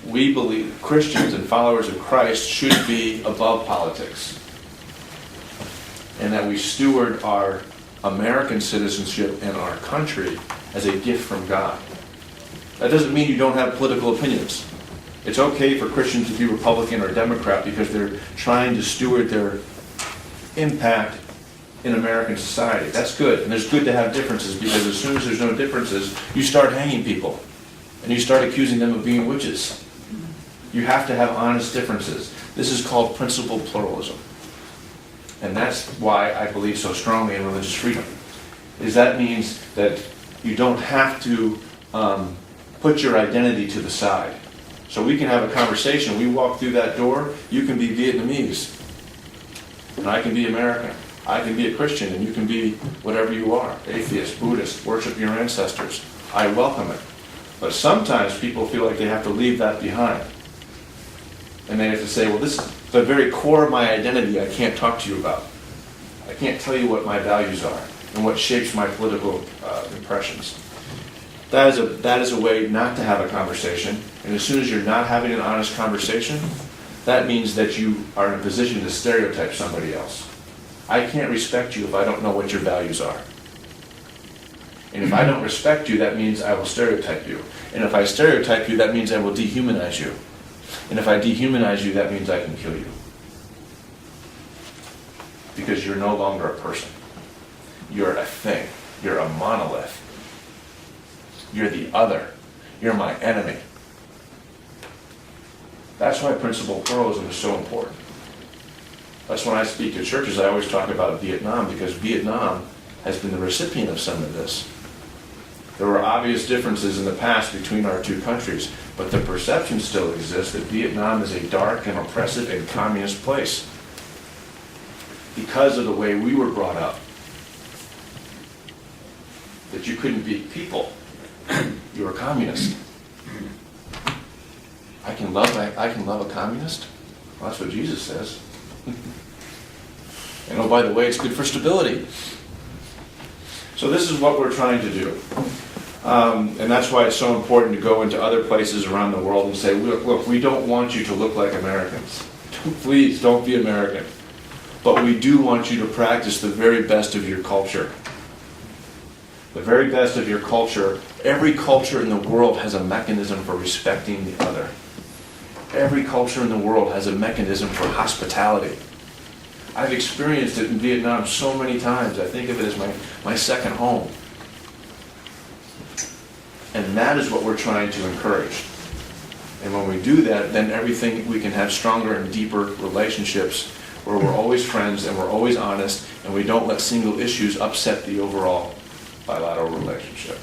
we believe Christians and followers of Christ should be above politics, and that we steward our American citizenship and our country as a gift from God. That doesn't mean you don't have political opinions. It's okay for Christians to be Republican or Democrat because they're trying to steward their impact in American society. That's good, and it's good to have differences, because as soon as there's no differences, you start hanging people, and you start accusing them of being witches. You have to have honest differences. This is called principled pluralism. And that's why I believe so strongly in religious freedom. That means that you don't have to put your identity to the side. So we can have a conversation. We walk through that door, you can be Vietnamese, and I can be American. I can be a Christian, and you can be whatever you are. Atheist, Buddhist, worship your ancestors. I welcome it. But sometimes people feel like they have to leave that behind. And they have to say, well, this is the very core of my identity I can't talk to you about. I can't tell you what my values are and what shapes my political impressions. That is a way not to have a conversation. And as soon as you're not having an honest conversation, that means that you are in a position to stereotype somebody else. I can't respect you if I don't know what your values are. And if I don't respect you, that means I will stereotype you. And if I stereotype you, that means I will dehumanize you. And if I dehumanize you, that means I can kill you. Because you're no longer a person. You're a thing. You're a monolith. You're the other. You're my enemy. That's why principled pluralism is so important. That's when I speak to churches, I always talk about Vietnam, because Vietnam has been the recipient of some of this. There were obvious differences in the past between our two countries, but the perception still exists that Vietnam is a dark and oppressive and communist place because of the way we were brought up. That you couldn't be people. You were a communist. I can love a communist? Well, that's what Jesus says. And oh, by the way, it's good for stability. So this is what we're trying to do. And that's why it's so important to go into other places around the world and say, look, we don't want you to look like Americans. Please don't be American. But we do want you to practice the very best of your culture. The very best of your culture. Every culture in the world has a mechanism for respecting the other. Every culture in the world has a mechanism for hospitality. I've experienced it in Vietnam so many times. I think of it as my second home. And that is what we're trying to encourage. And when we do that, then we can have stronger and deeper relationships where we're always friends and we're always honest, and we don't let single issues upset the overall bilateral relationship.